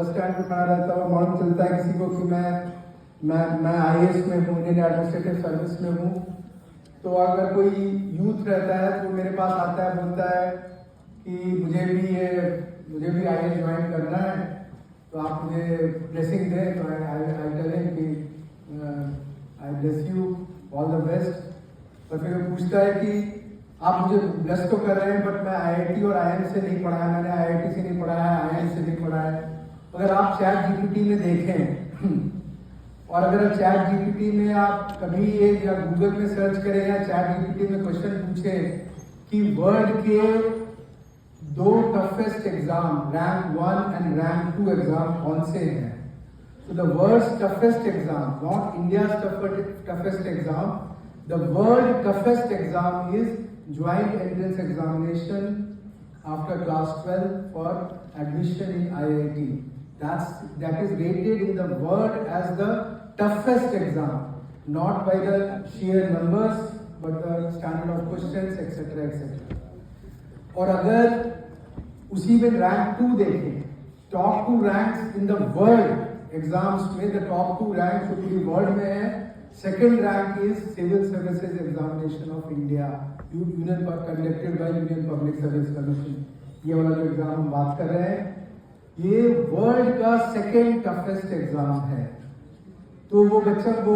Stand पे खड़ा रहता हूँ, मालूम चलता है किसी को कि मैं आईएएस में हूँ, इंडियन एडमिनिस्ट्रेटिव सर्विस में हूँ। तो अगर कोई यूथ रहता है तो मेरे पास आता है, बोलता है कि मुझे भी आईएएस ज्वाइन करना है, तो आप मुझे ब्लेसिंग दें। तो आई टेल हिम कि आई bless you, all the best. तो फिर वो पूछता है कि आप मुझे ब्लेस तो कर रहे हैं, बट मैं आईआईटी और आईएम से नहीं पढ़ा है, मैंने आईआईटी से नहीं पढ़ा है, आईएम से नहीं पढ़ा है। अगर आप चैट जीपीटी में देखें और अगर चैट जीपीटी में आप कभी एक या गूगल में सर्च करें या चैट जीपीटी में क्वेश्चन पूछें कि वर्ल्ड के 2 toughest exam rank 1 and rank 2 exam कौन से हैं, तो the world's toughest exam, not India's toughest exam, the world toughest exam is joint entrance examination after class 12 for admission in IIT. That is rated in the world as the toughest exam, not by the sheer numbers but the standard of questions etc etc. और अगर उसी में rank 2 देखें, top 2 ranks in the world exams में, the top 2 rank जो पूरी world में है, second rank is civil services examination of India, union conducted by union public service commission. ये वाला जो एग्जाम हम बात कर रहे हैं, ये वर्ल्ड का सेकेंड टफेस्ट एग्जाम है। तो वो बच्चा वो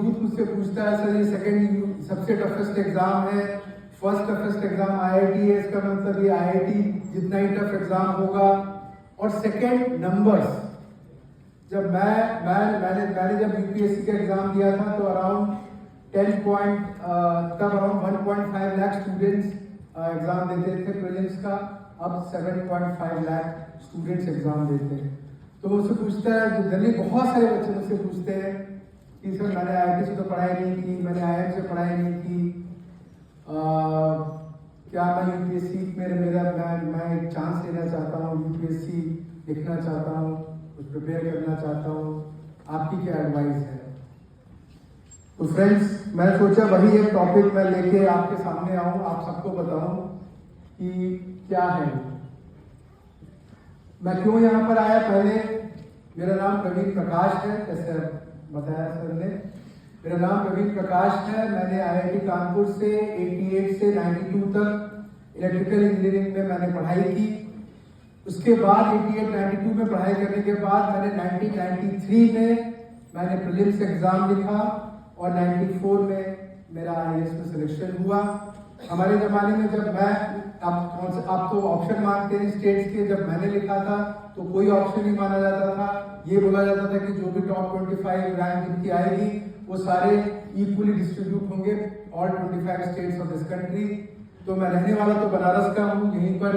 यूथ मुझसे पूछता है, सर ये सेकेंड सबसे टफेस्ट एग्जाम है, फर्स्ट टफेस्ट एग्जाम आईआईटी है, इसका मतलब ये आईआईटी जितना ही टफ एग्जाम होगा। और सेकेंड नंबर्स, जब मैंने जब यूपीएससी का एग्जाम दिया था तो अराउंड 1.5 लाख स्टूडेंट्स एग्जाम देते थे प्रीलिम्स का, अब 7.5 लाख स्टूडेंट्स एग्जाम देते हैं। तो मुझसे पूछता है, जो जनरली बहुत सारे बच्चे मुझसे पूछते हैं कि सर मैंने आईआईटी से तो पढ़ाई नहीं की, मैंने आईआईएम से पढ़ाई नहीं की, क्या मैं यूपीएससी मैं एक चांस लेना चाहता हूँ, यूपीएससी लिखना चाहता हूँ, कुछ प्रिपेयर करना चाहता हूँ, आपकी क्या एडवाइस है। तो फ्रेंड्स, मैं सोचा वही एक टॉपिक मैं लेके आपके सामने आऊँ, आप सबको बताऊँ कि क्या है, मैं क्यों यहाँ पर आया। पहले मेरा नाम प्रवीण प्रकाश है, जैसे बताया सर ने, मेरा नाम प्रवीण प्रकाश है। मैंने आईआईटी कानपुर से 88 से 92 तक इलेक्ट्रिकल इंजीनियरिंग में मैंने पढ़ाई की। उसके बाद 88-92 में पढ़ाई करने के बाद मैंने 1993 में मैंने प्रीलिम्स एग्जाम लिखा और 94 में मेरा आईएएस में सिलेक्शन हुआ। हमारे ज़माने में जब आप तो ऑप्शन मांगते हैं स्टेट्स के, जब मैंने लिखा था तो कोई ऑप्शन नहीं माना जाता था। ये बोला जाता था कि जो भी टॉप 25 रैंक जिनकी आएगी वो सारे इक्वली डिस्ट्रीब्यूट होंगे all 25 states of this country. तो मैं रहने वाला तो बनारस का हूँ, यहीं पर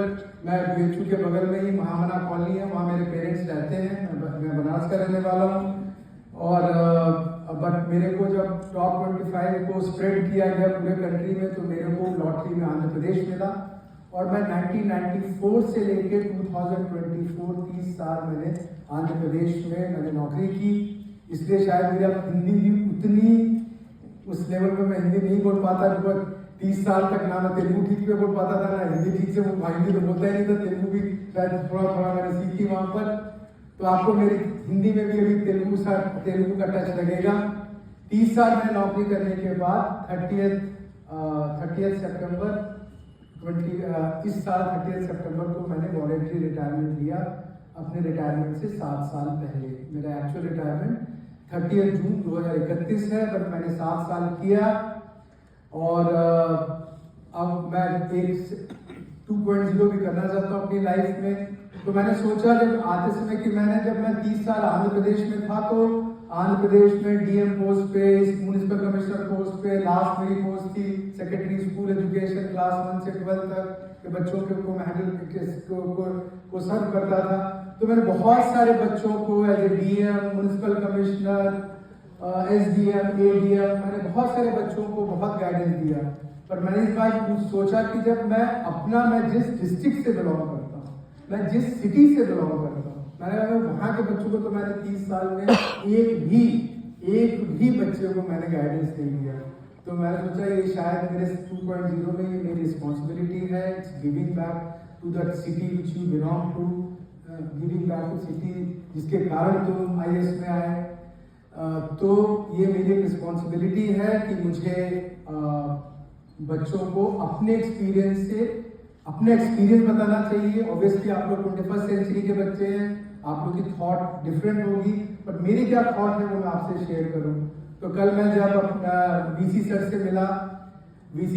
मैं बीएचयू के बगल में ही महामना कॉलोनी है, वहाँ मेरे पेरेंट्स रहते हैं, मैं बनारस का रहने वाला हूँ। और बट मेरे को जब टॉप 25 को स्प्रेड किया गया पूरे कंट्री में, तो मेरे को लॉटरी में आंध्र प्रदेश मिला। और मैं 1994 से लेके 2024 30 साल मैंने आंध्र प्रदेश में मैंने नौकरी की। इसलिए शायद मेरा हिंदी भी उतनी उस लेवल पे मैं हिंदी नहीं बोल पाता, बिकॉज 30 साल तक ना मैं तेलुगु ठीक से बोल पाता था, ना हिंदी ठीक से हिंदी तो बोलता ही नहीं था, तेलुगु भी शायद थोड़ा मैंने सीखी वहाँ पर। तो आपको मेरी हिंदी में भी अभी तेलुगु का टच लगेगा। 30 साल मैंने नौकरी करने के बाद 30 सितंबर इस साल 30 सितंबर को मैंने वॉलंटरी रिटायरमेंट लिया। अपने रिटायरमेंट से 7 साल पहले, मेरा एक्चुअल रिटायरमेंट 30 जून 2031 है, बट मैंने 7 साल किया। और अब मैं एक 2.0 भी करना चाहता हूँ अपनी लाइफ में। तो मैंने सोचा जब आते समय कि जब मैं 30 साल आंध्र प्रदेश में था, तो आंध्र प्रदेश में डीएम पोस्ट पे, म्युनिसिपल कमिश्नर पोस्ट पे लास्ट मेरी पोस्ट थी सेक्रेटरी स्कूल एजुकेशन क्लास 1 से 12 तक के बच्चों को मैं हैंडल को सर्व करता था। तो मैंने बहुत सारे बच्चों को as a DM, municipal commissioner, SDM, ADM, मैंने बहुत सारे बच्चों को बहुत गाइडेंस दिया। पर मैंने इस बार सोचा कि जब मैं जिस डिस्ट्रिक्ट से बिलोंग करता हूँ, मैं जिस सिटी से बिलोंग करता हूँ, मैंने वहाँ के बच्चों को तो मैंने 30 साल में एक भी बच्चे को मैंने गाइडेंस नहीं दिया। तो मैंने सोचा ये शायद मेरे 2.0 में ये मेरी रिस्पॉन्सिबिलिटी है, it's giving back to that city which you belong to, giving back to city, जिसके कारण तुम IAS में आए। तो ये मेरी एक रिस्पॉन्सिबिलिटी है कि मुझे बच्चों को अपने एक्सपीरियंस से अपना एक्सपीरियंस बताना चाहिए। ऑब्वियसली आप लोग 21st सेंचुरी के बच्चे हैं, आप लोग की थॉट डिफरेंट होगी, बट मेरी क्या थॉट है वो मैं आपसे शेयर करूं। तो कल मैं जब VC सर से मिला, VC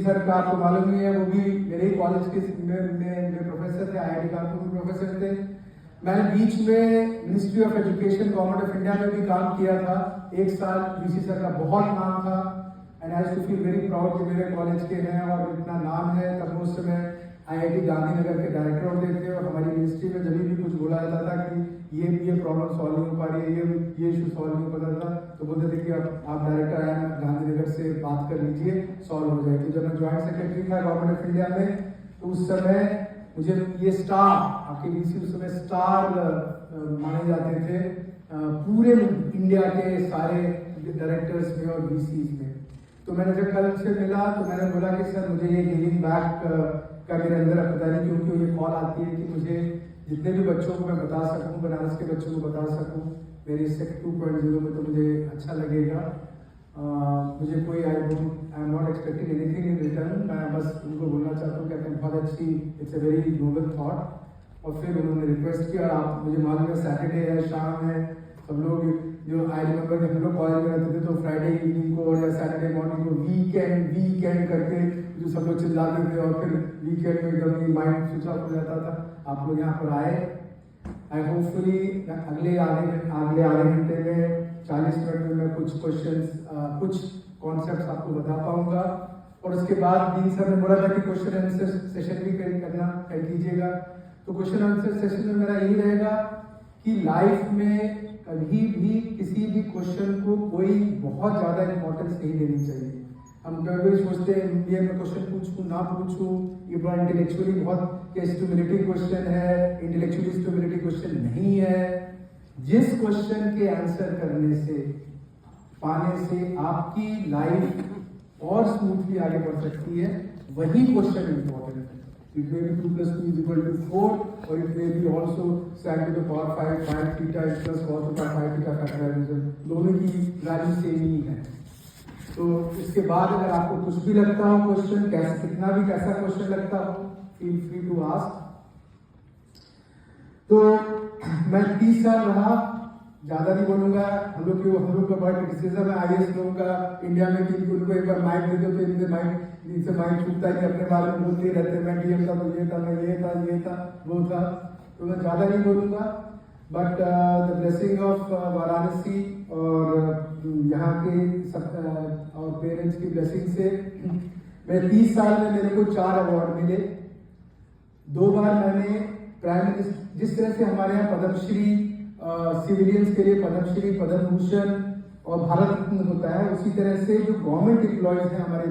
सर का आपको मालूम ही है, वो भी मेरे कॉलेज के मेरे प्रोफेसर थे, IIT कानपुर में प्रोफेसर थे। मैंने बीच में ministry of education government of India में भी काम किया था 1 साल। VC सर का बहुत नाम था and I too feel very proud कि मेरे कॉलेज के हैं और इतना नाम है। तब उस समय IIT गांधीनगर के डायरेक्टर होते थे और हमारी मिनिस्ट्री में जब भी कुछ बोला जाता था कि ये प्रॉब्लम सॉल्व नहीं हो पा रही है, ये इशू सॉल्व नहीं हो पाता था, तो बोलते थे कि आप डायरेक्टर आए गांधीनगर से बात कर लीजिए, सॉल्व हो जाएगी। जब मैं ज्वाइंट सेक्रेटरी था गवर्नमेंट ऑफ इंडिया में, तो उस समय मुझे ये स्टार, आपके VC उस समय स्टार माने जाते थे पूरे इंडिया के सारे डायरेक्टर्स में और VCs में। तो मैंने जब कल से मिला तो मैंने बोला कि सर मुझे ये गिविंग बैक का मेरे अंदर पता नहीं क्यों ये कॉल आती है कि मुझे जितने भी बच्चों को मैं बता सकूं, बनारस के बच्चों को बता सकूं मेरे सेक्ट 2.0 में, तो मुझे अच्छा लगेगा। मुझे कोई I am not expecting anything in return. मैं बस उनको बोलना चाहता हूँ कि बहुत अच्छी, it's a very noble thought. और फिर उन्होंने रिक्वेस्ट किया, और आप मुझे मालूम है सैटरडे है, शाम है, सब लोग जो आई रिमेंबर जब हम लोग कॉलेज में रहते थे तो फ्राइडे इवनिंग को या सैटरडे मॉर्निंग को वीकेंड करके जो सब लोग चिल्लाते थे, और फिर वीकेंड में एकदम माइंड स्विच ऑफ हो जाता था। आप लोग यहाँ पर आए, आई होपफुली अगले आधे घंटे में 40 मिनट में मैं कुछ क्वेश्चंस कुछ कॉन्सेप्ट्स आपको बता पाऊंगा। और उसके बाद डीन सर ने बोला था कि क्वेश्चन आंसर सेशन भी कर कीजिएगा। तो क्वेश्चन आंसर सेशन में मेरा यही रहेगा कि लाइफ में कभी भी किसी भी क्वेश्चन को कोई बहुत ज़्यादा इंपॉर्टेंस नहीं देनी चाहिए। हम कभी सोचते हैं इंडिया में क्वेश्चन पूछूं ना पूछूं, ये बड़ा इंटेलेक्चुअली बहुत स्टिमुलेटिंग क्वेश्चन है, इंटेलेक्चुअली स्टिमुलेटिंग क्वेश्चन नहीं है। जिस क्वेश्चन के आंसर करने से पाने से आपकी लाइफ और स्मूथली आगे बढ़ सकती है, वही क्वेश्चन इंपॉर्टेंट है। It may be 2 + 2 = 4, or it may be also sine to the power 5 theta plus cos to the 5 theta factorization, दोनों की वैल्यू सेम ही है। तो इसके बाद अगर आपको कुछ भी लगता हो क्वेश्चन, कितना भी कैसा क्वेश्चन लगता हो, फील फ्री टू आस्क। तो मैं 30 साल रहा, ज्यादा नहीं बोलूंगा। हम लोग का बड़ा क्रिटिसिज्म है IAS लोगों का इंडिया में कि उनको एक बार माइक दे दो तो इनसे माइक छूटता है कि अपने बारे में बोलते रहते, मैं DM था तो ये था, मैं ये था वो था। तो मैं ज्यादा नहीं बोलूंगा, but the blessing of Varanasi और यहाँ के सब और पेरेंट्स की ब्लेसिंग से मैं 30 साल में मेरे को 4 अवार्ड मिले। 2 बार मैंने प्राइम मिनिस्टर, जिस तरह से हमारे यहाँ पद्मश्री सिविलियंस के लिए पद्मश्री, पद्म भूषण और भारत रत्न होता है, उसी तरह से जो गवर्नमेंट एम्प्लॉयज हैं हमारे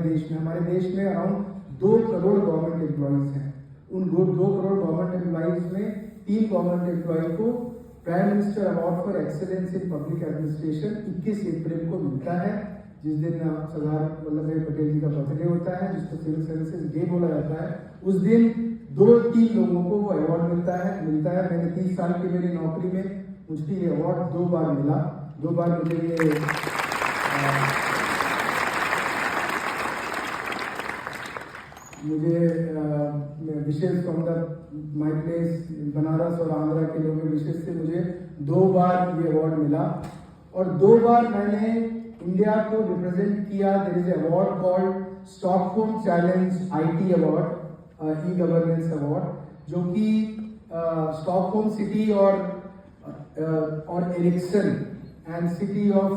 देश में अराउंड 2 करोड़ गवर्नमेंट एम्प्लॉयज हैं। उन 2 करोड़ गवर्नमेंट एम्प्लॉयज में 3 गवर्नमेंट एम्प्लॉय को prime minister award for excellence in public administration 21 अप्रैल को मिलता है, जिस दिन सरदार वल्लभ भाई पटेल जी का बर्थडे होता है, जिसको सिविल सर्विसेज डे बोला जाता है। उस दिन 2-3 लोगों को वो अवार्ड मिलता है। मैंने 30 साल की मेरी नौकरी में मुझे ये अवार्ड 2 बार मिला। 2 बार मुझे ये विशेष from the my place Banaras और आंध्रा के लोगों के विशेष से मुझे 2 बार ये अवार्ड मिला। और 2 बार मैंने इंडिया को रिप्रेजेंट किया। There is award called Stockholm challenge IT award, e-governance award, जो कि स्टॉकहोम सिटी और Ericsson and city of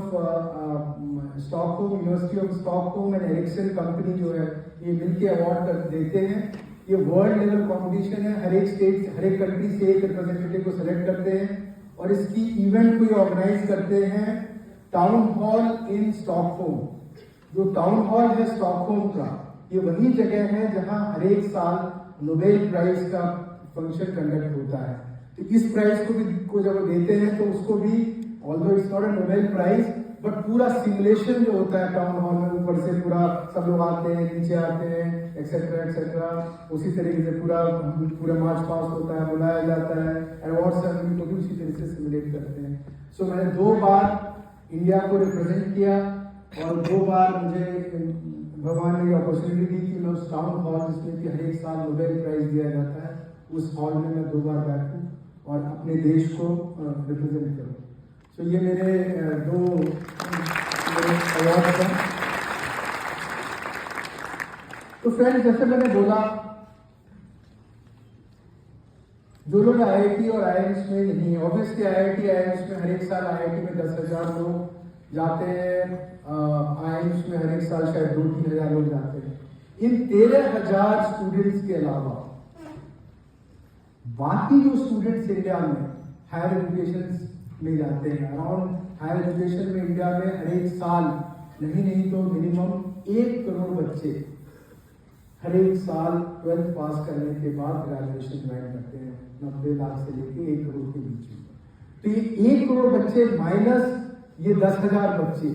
Stockholm, university of Stockholm and Ericsson company जो है ये मिलके अवार्ड देते हैं। ये वर्ल्ड लेवल कॉम्पिटिशन है। हर एक स्टेट, हर एक कंट्री से एक रिप्रेजेंटेटिव को सेलेक्ट करते हैं और इसकी इवेंट को ऑर्गेनाइज करते हैं टाउन हॉल इन स्टॉकहोम। जो टाउन हॉल है स्टॉकहोम का, ये वही जगह है जहां हर एक साल नोबेल प्राइज का फंक्शन कंडक्ट होता है। तो इस प्राइज को जब देते हैं तो उसको भी, although it's not a Nobel prize, but पूरा सिमुलेशन जो होता है टाउन हॉल में, ऊपर से पूरा सब लोग आते हैं, नीचे आते हैं, एक्सेट्रा एक्सेट्रा। उसी तरीके से पूरा मार्च पास होता है, बुलाया जाता है, अवार्ड सेरेमनी को भी उसी तरीके से सिमुलेट करते हैं। सो मैंने 2 बार इंडिया को रिप्रेजेंट किया और 2 बार मुझे भगवान ने अपॉर्चुनिटी दी कि मैं उस टाउन हॉल जिसमें कि हर एक साल नोबेल प्राइज दिया जाता है, उस हॉल में मैं 2 बार बैठूं और अपने देश को रिप्रेजेंट करूं। सो ये मेरे 2 अवार्ड हैं। तो फ्रेंड्स, जैसे मैंने बोला, जो लोग IIT और IIMs में नहीं है, ऑब्वियसली IIT IIMs में हर एक साल IIT में 10,000 लोग जाते हैं, IIMs में हर एक साल शायद 2-3 हज़ार लोग जाते हैं। इन 13,000 स्टूडेंट्स के अलावा बाकी जो स्टूडेंट्स इंडिया में हायर एजुकेशन में जाते हैं, अराउंड हायर एजुकेशन में इंडिया में हर एक साल नहीं तो मिनिमम 1 करोड़ बच्चे हर एक साल 12th पास करने के बाद ग्रेजुएशन ज्वाइन करते हैं, 90 लाख से लेके 1 करोड़ के बीच में। तो ये 1 करोड़ बच्चे माइनस ये 10,000 बच्चे,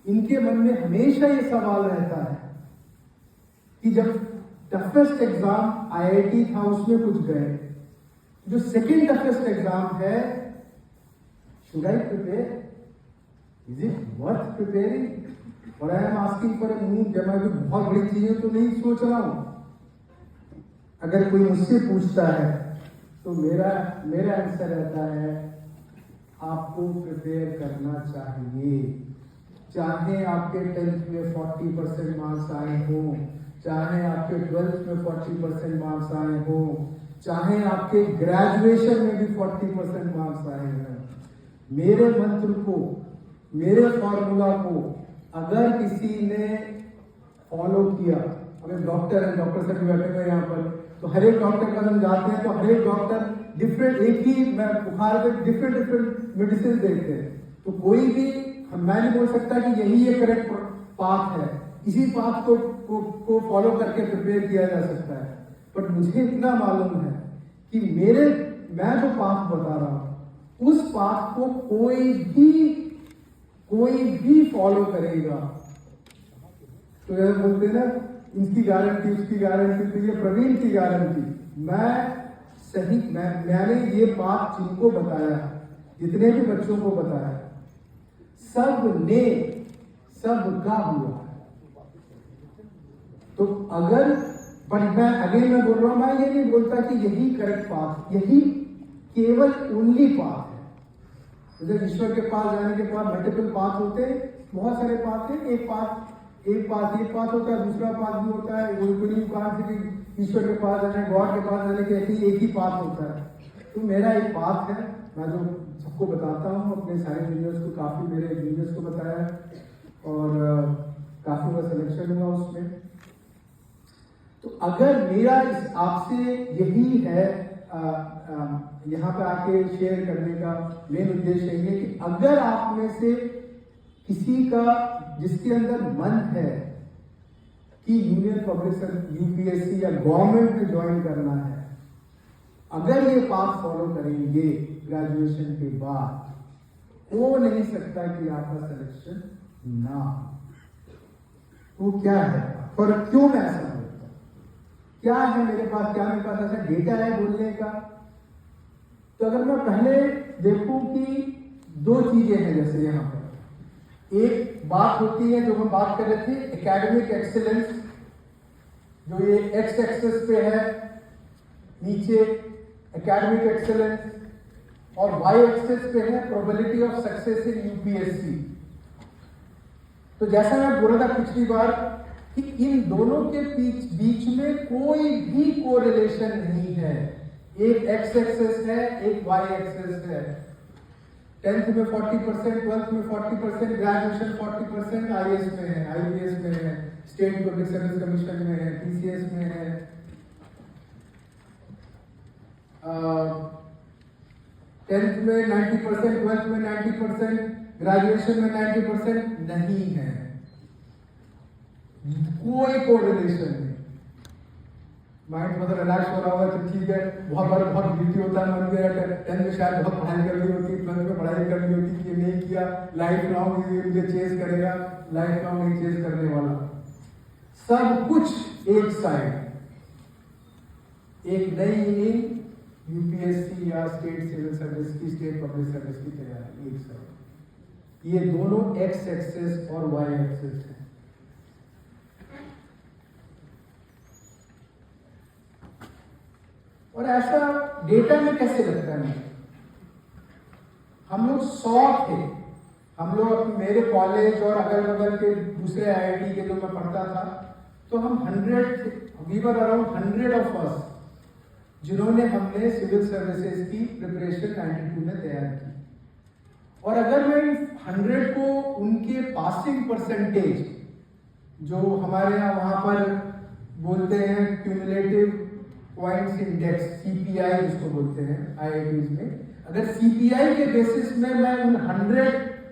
इनके मन में हमेशा ये सवाल रहता है कि जब टफेस्ट एग्जाम IIT था उसमें कुछ गए, जो सेकेंड टफेस्ट एग्जाम है, should I prepare, is it worth preparing? और I am asking for a moon, जब मैं बहुत बड़ी चीजें तो नहीं सोच रहा हूं। अगर कोई मुझसे पूछता है तो मेरा आंसर रहता है, आपको प्रिपेयर करना चाहिए। चाहे आपके 10th में 40% मार्क्स आए हो, चाहे आपके 12th में 40% मार्क्स आए हो, चाहे आपके ग्रेजुएशन में भी 40% मार्क्स आए हैं, मेरे मंत्र को, मेरे फॉर्मूला को अगर किसी ने फॉलो किया, हमें डॉक्टर है, डॉक्टर से भी बैठे हुए यहाँ पर, तो हर एक डॉक्टर का हम जाते हैं तो हर एक डॉक्टर डिफरेंट, एक ही बुखार पे डिफरेंट मेडिसिन देते हैं। तो कोई भी, मैं नहीं बोल सकता कि यही ये करेक्ट पाथ है, इसी पाथ को फॉलो करके प्रिपेयर किया जा सकता है। बट मुझे इतना मालूम है कि मैं जो पाथ बता रहा हूं, उस पाथ को कोई भी फॉलो करेगा तो जैसे बोलते हैं ना, इसकी गारंटी उसकी गारंटी, तो ये प्रवीण की गारंटी। मैंने ये बात जिनको बताया, जितने भी बच्चों को बताया, सबका हुआ। तो अगर, बट मैं बोल रहा हूं, मैं ये नहीं बोलता कि यही करेक्ट पाथ, यही केवल ओनली पाथ है। जैसे ईश्वर के पास जाने के बाद मल्टीपल पाथ होते हैं, बहुत सारे पाथ हैं, एक पाथ होता है, दूसरा पाथ भी होता है, कोई कहा कि ईश्वर के पास जाने, गॉड के पास जाने के ऐसे एक ही पाथ होता है। तो मेरा एक पाथ है, मैं जो सबको बताता हूँ, अपने सारे जूनियर्स को, काफी मेरे जूनियर्स को बताया और काफी मेरा सिलेक्शन हुआ उसमें। तो अगर मेरा आपसे यही है, यहाँ पे आके शेयर करने का मेन उद्देश्य यही है कि अगर आप में से किसी का, जिसके अंदर मन है कि यूनियन पब्लिक सर्विस, UPSC या गवर्नमेंट में ज्वाइन करना है, अगर ये पाथ फॉलो करेंगे ग्रेजुएशन के बाद, हो नहीं सकता कि आपका सिलेक्शन ना हो। तो क्या है और क्यों मैं ऐसा बोलता हूं? क्या है मेरे पास ऐसा डेटा है बोलने का? तो अगर मैं पहले देखूं कि 2 चीजें हैं, जैसे यहां पर एक बात होती है जो हम बात कर रहे थे, एकेडमिक एक्सीलेंस, जो ये एक्स एक्सेस पे है नीचे एकेडमिक एक्सीलेंस, और वाई एक्सेस पे है probability of success in UPSC। तो जैसा मैं बोला था पिछली बार कि इन दोनों के बीच में कोई भी कोरिलेशन नहीं है। एक एक्स एक्सेस है, एक वाई एक्सेस है। 10th में 40%, 12th में 40%, ग्रेजुएशन 40%, IAS में है, IBS में है, स्टेट पब्लिक सर्विस कमीशन में है, PCS में है, 10th में 90%, 12th में 90%, ग्रेजुएशन में 90% नहीं है। कोई कोरिलेशन नहीं। माइंड मतलब रिलैक्स हो रहा होगा तो ठीक है, बहुत बार बहुत गिल्टी होता है मन में, 10th में शायद बहुत पढ़ाई करनी होती, 12th में पढ़ाई करनी होती कि नहीं किया, लाइफ लॉन्ग ये मुझे चेज करेगा, लाइफ लॉन्ग नहीं चेज करने वाला। सब कुछ एक साइड, एक नई इनिंग यूपीएससी या स्टेट सिविल सर्विस की, स्टेट पब्लिक सर्विस की तैयारी एक साइड। ये दोनों एक्स एक्सेस और वाई एक्सेस है। और ऐसा डेटा में कैसे लगता है मुझे? हम लोग 100 थे, हम लोग मेरे कॉलेज और अगल बगल के दूसरे आईआईटी के जो मैं पढ़ता था, तो हम 100 थे, we were around 100 of us जिन्होंने हमने सिविल सर्विसेज की प्रिपरेशन 92 में तैयार की। और अगर मैं 100 को उनके पासिंग परसेंटेज, जो हमारे यहाँ वहां पर बोलते हैं क्यूमुलेटिव पॉइंट्स इंडेक्स, सीपीआई जिसको बोलते हैं आईआईटीज में, अगर सीपीआई के बेसिस में मैं उन 100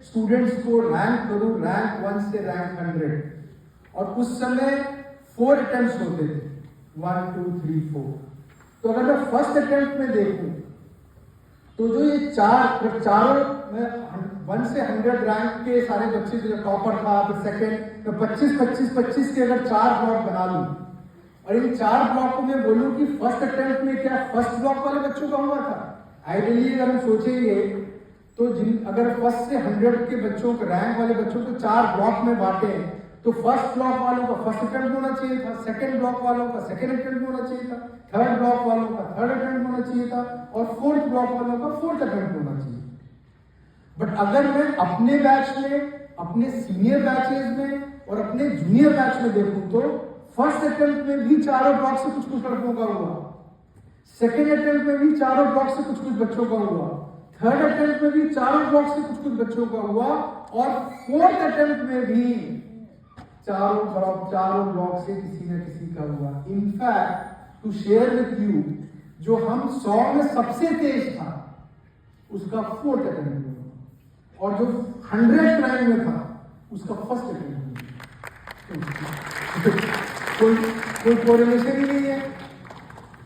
स्टूडेंट्स को रैंक करूं, रैंक 1 से रैंक 100, और उस समय 4 अटेम्प्ट्स होते थे, 1 2 3 4, तो अगर मैं फर्स्ट अटेम्प्ट में देखूं तो जो ये चारों में 1 से 100 रैंक के सारे बच्चे जो टॉपर था, फिर सेकंड, तो 25 के अगर 4 ब्लॉक बना लूं, और इन 4 ब्लॉक में बोलूं कि फर्स्ट अटेम्प्ट में क्या फर्स्ट ब्लॉक वाले बच्चों का हुआ था। आइडियली अगर हम सोचेंगे तो अगर फर्स्ट से 100 के बच्चों को, रैंक वाले बच्चों को 4 ब्लॉक में बांटे, तो फर्स्ट ब्लॉक वालों का फर्स्ट अटेम्प्ट होना चाहिए था, सेकंड ब्लॉक वालों का सेकंड अटेम्प्ट होना चाहिए था, थर्ड ब्लॉक वालों का थर्ड अटेम्प्ट होना चाहिए था, और फोर्थ ब्लॉक वालों का फोर्थ अटेम्प्ट होना चाहिए। बट अगर मैं अपने बैच में, अपने सीनियर बैचेज में और अपने जूनियर बैच में देखूं तो फर्स्ट अटेम्प्ट में भी चारों ब्लॉक से कुछ कुछ लड़कों का हुआ, सेकेंड अटेम्प्ट में भी चारों ब्लॉक से कुछ कुछ बच्चों का हुआ, थर्ड अटेम्प्ट में भी चारों ब्लॉक से कुछ कुछ बच्चों का हुआ, और फोर्थ अटेम्प्ट में भी चारों ब्लॉक से किसी न किसी का हुआ। In fact to share with you, जो हम 100 में सबसे तेज था उसका 4th अटेम्प्ट हुआ, और जो 100th रैंक में था उसका फर्स्ट अटेम्प्ट हुआ। कोई कोरिलेशन ही नहीं है,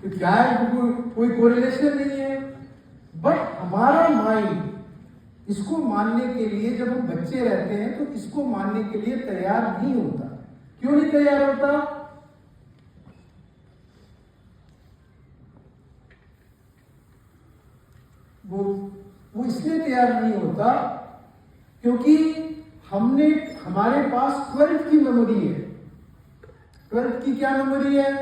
क्या है, कोई कोरिलेशन नहीं है। बट हमारा माइंड इसको मानने के लिए, जब हम बच्चे रहते हैं तो इसको मानने के लिए तैयार नहीं होता। क्यों नहीं तैयार होता? वो इसलिए तैयार नहीं होता क्योंकि हमारे पास 12th की मेमोरी है। 12th की क्या मेमोरी है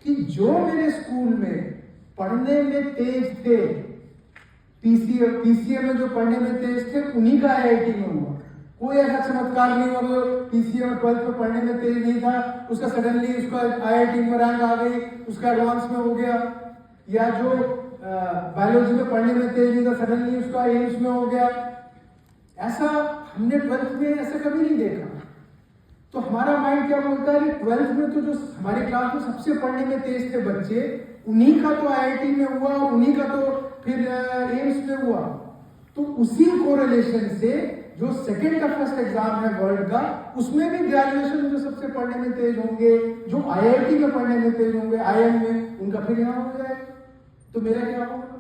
कि जो मेरे स्कूल में पढ़ने में तेज थे, पीसीएम में जो पढ़ने में तेज थे, उन्हीं का आईआईटी में हुआ। कोई ऐसा चमत्कार नहीं हुआ पीसीएम में 12th में पढ़ने में तेज नहीं था, उसका सडनली उसका आईआईटी में रैंक आ गई, उसका एडवांस में हो गया, या जो बायोलॉजी में पढ़ने में तेज नहीं था, सडनली उसका एम्स में हो गया। ऐसा हमने 12th में ऐसा कभी नहीं देखा। तो हमारा माइंड क्या बोलता है, 12th में तो जो हमारे क्लास में सबसे पढ़ने में तेज थे बच्चे, उन्हीं का तो आईआईटी में हुआ, उन्हीं का तो फिर एम्स में हुआ। तो उसी कोरिलेशन से जो सेकेंड का फर्स्ट एग्जाम है वर्ल्ड का, उसमें भी ग्रेजुएशन में जो सबसे पढ़ने में तेज होंगे, जो आईआईटी में पढ़ने में तेज होंगे, आईएम में, उनका फिर यहाँ हो जाएगा। तो मेरा क्या होगा?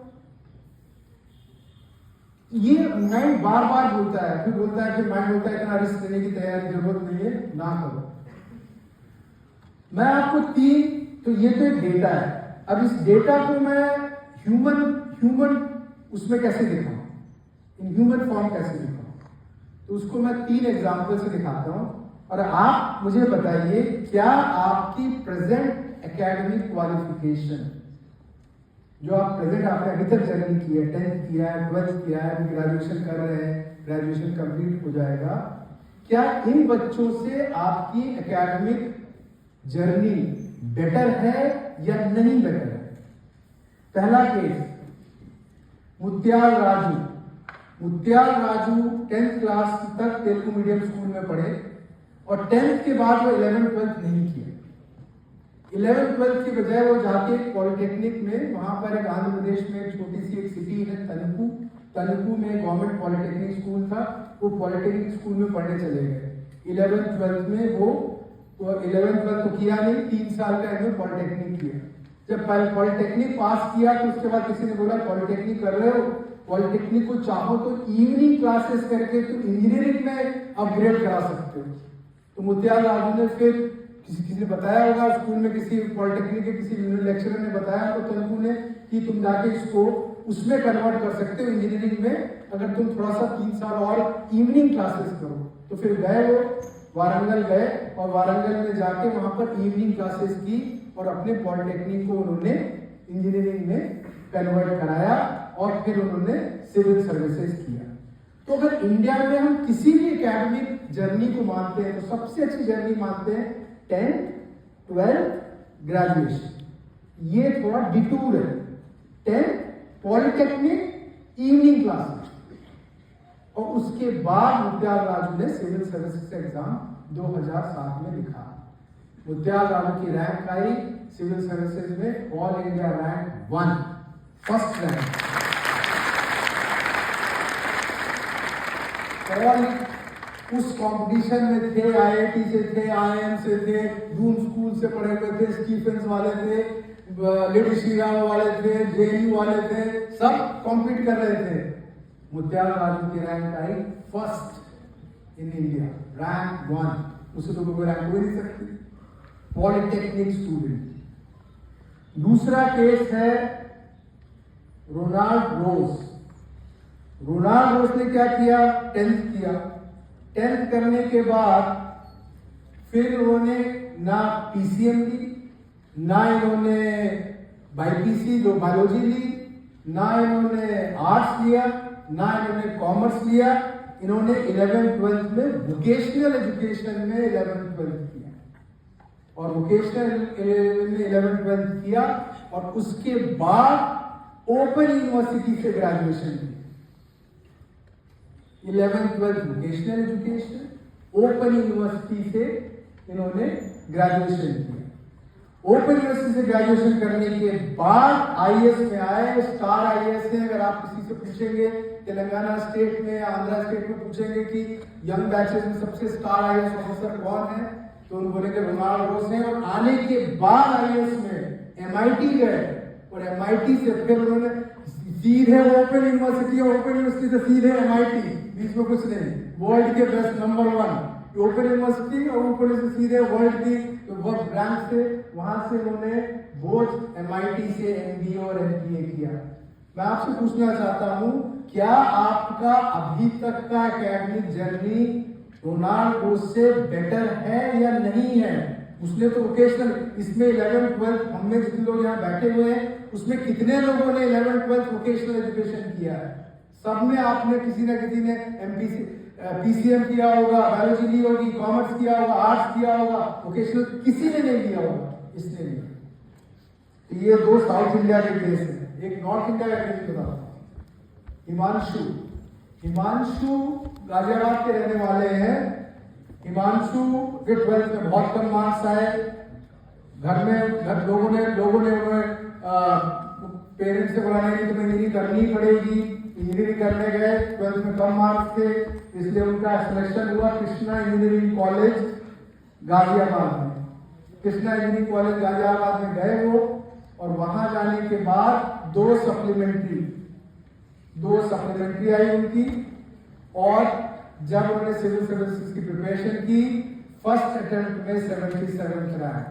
ये माइंड बार बार बोलता है, फिर बोलता है, फिर माइंड बोलता है इतना रिस्क लेने की तैयारी जरूरत नहीं है, ना करो। मैं आपको तो ये तो एक डेटा है। अब इस डेटा को मैं ह्यूमन उसमें कैसे दिखाऊं, इन ह्यूमन फॉर्म कैसे दिखाऊं? तो उसको मैं 3 एग्जाम्पल से दिखाता हूं, और आप मुझे बताइए क्या आपकी प्रेजेंट एकेडमिक क्वालिफिकेशन, जो आप प्रेजेंट आपने अभी तक जर्नी की है, 10th किया है, 12th किया है, ग्रेजुएशन कर रहे हैं, ग्रेजुएशन कंप्लीट हो जाएगा, क्या इन बच्चों से आपकी एकेडमिक जर्नी बेटर है या नहीं बेटर है? पहला case, Mutyal Raju 10th class तक तेलुगु मीडियम स्कूल में पढ़े, और 10th के बाद वो 11th 12th नहीं किया। 11th 12th की बजाय वो जाके पॉलिटेक्निक में, वहां पर एक आंध्र प्रदेश में एक छोटी सी एक सिटी है तनुकू में गवर्नमेंट पॉलिटेक्निक स्कूल था, वो पॉलिटेक्निक स्कूल में पढ़ने चले गए। 11th 12th में वो 11th 12th तो किया नहीं, 3 साल का इन्होंने पॉलिटेक्निक किया। जब पॉलिटेक्निक पास किया तो उसके बाद किसी ने बोला पॉलिटेक्निक कर रहे हो, पॉलिटेक्निक को चाहो तो इवनिंग क्लासेस करके तो इंजीनियरिंग में अपग्रेड करा सकते हो। तो मुत्याल राजू ने फिर किसी ने बताया होगा स्कूल में, किसी पॉलिटेक्निक के किसी लेक्चरर ने बताया तो तंकु ने कि तुम जाके इसको उसमें कन्वर्ट कर सकते हो इंजीनियरिंग में, अगर तुम थोड़ा सा 3 साल और इवनिंग क्लासेस करो। तो फिर गए वो वारंगल गए और वारंगल में जाके वहां पर इवनिंग क्लासेस की और अपने पॉलिटेक्निक को उन्होंने इंजीनियरिंग में कन्वर्ट कराया और फिर उन्होंने सिविल सर्विसेज किया। तो अगर इंडिया में हम किसी भी एकेडमिक जर्नी को मानते हैं तो सबसे अच्छी जर्नी मानते हैं 10th, 12th, ग्रेजुएशन। ये थोड़ा डिटूर है। 10th पॉलिटेक्निक, इवनिंग क्लासेस, और उसके बाद मुत्याल राजू ने सिविल सर्विसेज एग्जाम 2007 में लिखा। मुत्याल राजू की रैंक आई सिविल सर्विसेज में all India rank 1, first rank. और उस कंपटीशन में थे आईआईटी से, थे आईएम से, थे डूम स्कूल से पढ़े हुए थे, स्टीफेंस वाले थे, लेडी श्री राम वाले थे, जेएनयू वाले थे, सब कॉम्पीट कर रहे थे। मुत्याल राजू की rank I first in India, rank 1। उससे तो कोई रैंक हो ही नहीं सकती। Polytechnic student. दूसरा केस है रोनाल्ड रोज। रोनाल्ड रोज ने क्या किया? 10th किया। 10th करने के बाद फिर उन्होंने ना पीसीएम ली, ना इन्होंने बाईपीसी जो बायोलॉजी ली, ना इन्होंने आर्ट्स लिया, ना इन्होंने कॉमर्स लिया। इन्होंने 11th 12th में वोकेशनल एजुकेशन में 11th 12th किया और वोकेशनल में 11th 12th किया और उसके बाद ओपन यूनिवर्सिटी से ग्रेजुएशन की। 11th 12th vocational education, open university से इन्होंने ग्रेजुएशन किया। ओपन यूनिवर्सिटी से ग्रेजुएशन करने के बाद आईएएस में आए, स्टार आईएएस हैं। अगर आप किसी से पूछेंगे तेलंगाना स्टेट में, आंध्रा स्टेट में पूछेंगे कि यंग बैचेस में सबसे स्टार आईएएस ऑफिसर कौन है, तो उन बोलेंगे रोनाल्ड रोज हैं। और आने के बाद आईएएस में एमआईटी गए और एमआईटी से फिर उन्होंने सीधे ओपन यूनिवर्सिटी और ओपन यूनिवर्सिटी से सीधे एमआईटी, बीच में कुछ नहीं, वर्ल्ड के बेस्ट नंबर 1 ओपन यूनिवर्सिटी और ऊपर से सीधे वर्ल्ड की रैंक से, वहां से उन्होंने बोथ एमआईटी से एमबीए और एमबीए किया। मैं आपसे पूछना चाहता हूं, क्या आपका अभी तक का एकेडमिक जर्नी रोनाल्ड रोज से बेटर है या नहीं है? उसने तो वोकेशनल, इसमें 11th 12th हम में जितने लोग यहाँ बैठे हुए हैं उसमें कितने लोगों ने 11th 12th वोकेशनल एजुकेशन किया है? सब में आपने किसी ना किसी ने एमपीसी पीसीएम किया होगा, बायोलॉजी ली होगी, कॉमर्स किया होगा, आर्ट्स किया होगा, वोकेशनल किसी ने नहीं लिया होगा, इसने लिया। तो ये 2 साउथ इंडिया के केस हैं। एक नॉर्थ इंडिया का केस बताता हूं। हिमांशु गाजियाबाद के रहने वाले हैं। हिमांशु के 12th में बहुत कम मार्क्स आए। घर लोगों ने पेरेंट्स से बोला नहीं तुम्हें इंजीनियरिंग करनी पड़ेगी। इंजीनियरिंग करने गए, 12th में कम मार्क्स थे, इसलिए उनका सिलेक्शन हुआ कृष्णा इंजीनियरिंग कॉलेज गाजियाबाद में। कृष्णा इंजीनियरिंग कॉलेज गाजियाबाद में गए वो, और वहां जाने के बाद 2 सप्लीमेंट्री आई उनकी। और जब उन्होंने सिविल सर्विसेज की प्रिपरेशन की, फर्स्ट अटेम्प्ट में 77 रैंक।